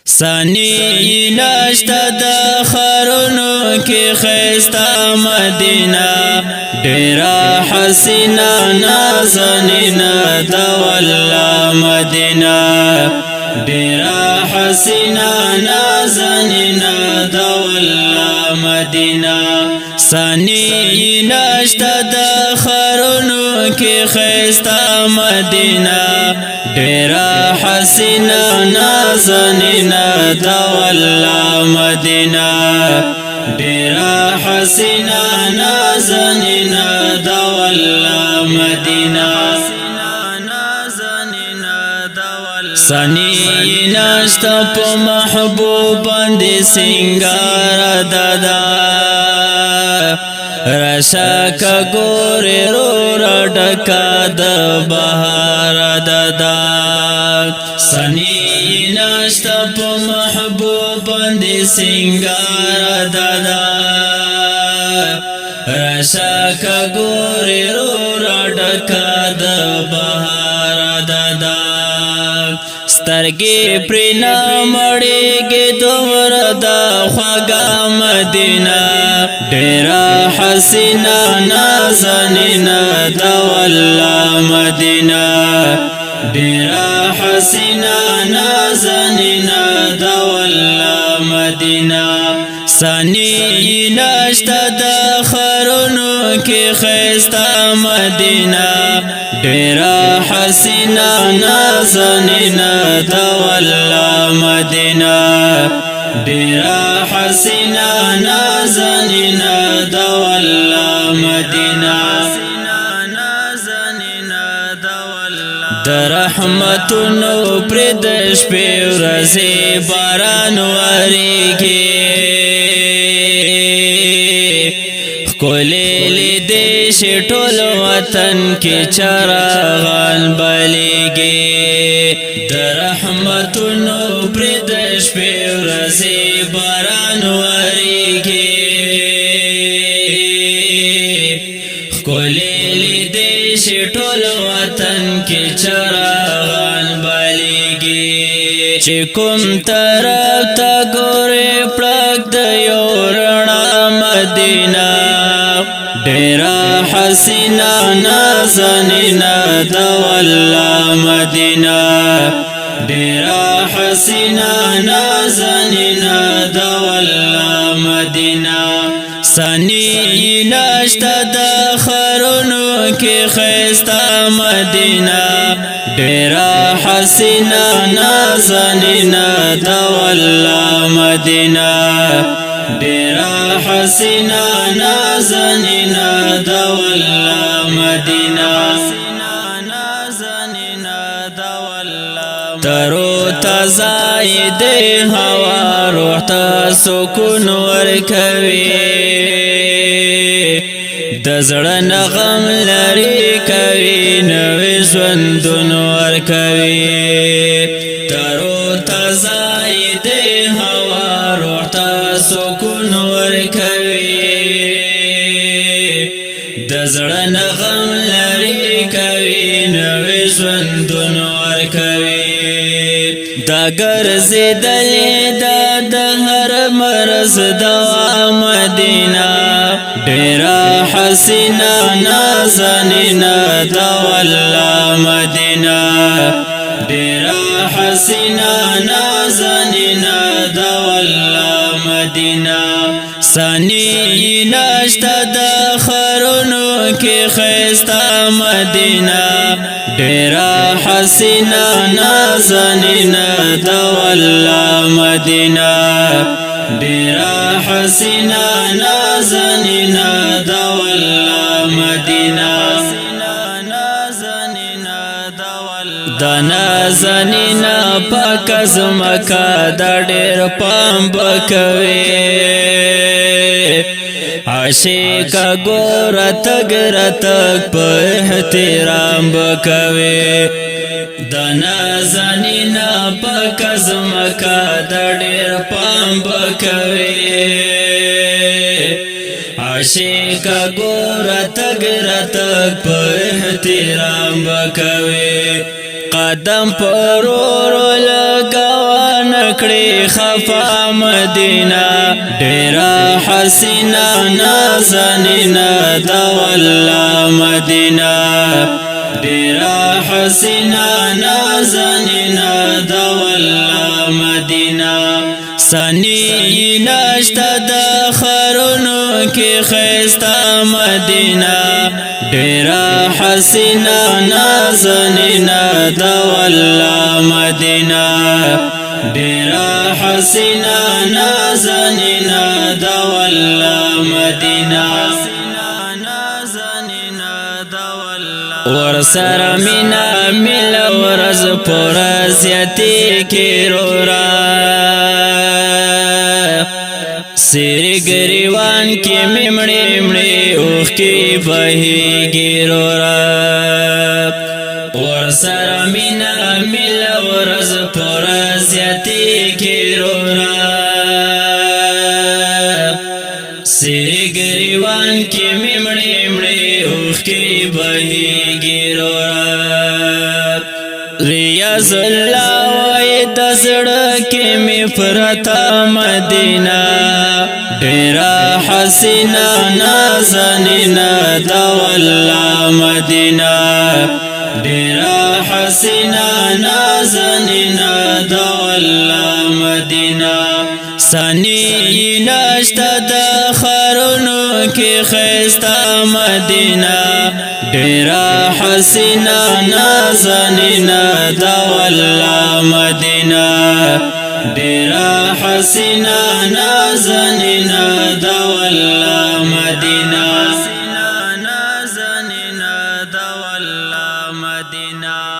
سانی نشتا دا خرونو کی خیستا مدینہ ڈیرا حسینہ نازنینہ دا واللہ مدینہ ڈیرا حسینہ نازنینہ دا واللہ مدینہ سانی نشتا دا خرونو کی خیستا مدینہ ڈیرا حسینہ نازنینہ دا واللہ مدینہ ڈیرا حسینہ نازنینہ دا واللہ مدینہ سنی نشتا پا محبوب باندې سنگار دادا رشاکا گوری رو رڈکا دا بہار دادا سنی نشتا پا محبوب باندې سنگار دادا رشاکا گوری رو رڈکا دا بہار دادا سترگی پرینا مڑیگی دور دا خواگا مدینہ ڈیرا حسینہ نازنینہ دا واللہ مدینہ ڈیرا حسینہ نازنینہ دا واللہ مدینہ سانی نشتا دا خرونو کی خیستا مدینہ ڈیرا حسینہ نازنینہ دا واللہ مدینہ ڈیرا حسینہ نازنینہ دا واللہ مدینہ در رحمتونو پردش پی ورزی باران وریگی کولیلی دیش ټول وطن کی چراغان بلیگی در رحمتونو پردش پی ورزی باران وریگی کولیلی دیش ټول وطن کی چراغان بلیگی چی کم طرف تا گوری پلک دیو رنا مدینہ ڈیرا حسینہ نازنینہ دا واللہ مدینہ ڈیرا حسینہ نازنینہ دا واللہ مدینہ سانی نشتا دا خرونو کی خیستا مدینہ ڈیرا حسینہ نازنینہ دا واللہ مدینہ ڈیرا حسینہ نازنینہ دا واللہ مدینہ ترو تزائی دے ہوا روح تا سکون ورکوی دزڑن غم لری کوي نوی ژوندون ورکوي ترو تزای دی هوا روح تا سکون ورکوي دزړن غم لری کوي نوی ژوندون ورکوي دا ګرځېدلې دا د هر مرز دوا مدینه ډیرا حسینه نازنینه دا والله مدینه ډیرا حسینه نازنینه دا والله مدینه سانی نشته د خرونو کې ښایسته مدینه ډیرا حسینه نازنینه دا والله مدینه ډیرا حسینه نازنینه دا والله مدینه دا نازنینه پاک زمکه دا ډیر پام بکوي عاشق گور تگ رتک په احترام بکوي دا نازنینه پاک زمکه دا ډیر پام بکوي عاشق گور تگ رتک په احترام بکوي قدم پرورو لگوا نکڑی خفا مدینہ ڈیرا حسینہ نازنینہ دا واللہ مدینہ ڈیرا حسینہ نازنینہ دا واللہ مدینہ سنی نشتا دا خرونو کی خیستا مدینہ ڈیرا حسینہ نازنینہ دا واللہ مدینہ ڈیرا حسینہ نازنینہ دا واللہ مدینہ ورسر مینا مل ورز پرز یتی کی رورا سیر گریوان کی ممڑی مڑی اوخ کی بہی گی رورا ورسر مینا مل ورز پرز یتی کی رورا سیر گریوان کی ممڑی مڑی اوخ کی بہی گی رورا ریاض اللہ وی دزڑکی می پرتا مدینہ ڈیرا حسینہ نازنینہ دا واللہ مدینہ ڈیرا حسینہ نازنینہ دا واللہ مدینہ سنی نشتا دا خرونو کی خیستا مدینہ ڈیرا حسینہ نازنینہ دا واللہ مدینہ ڈیرا حسینہ نازنینہ دا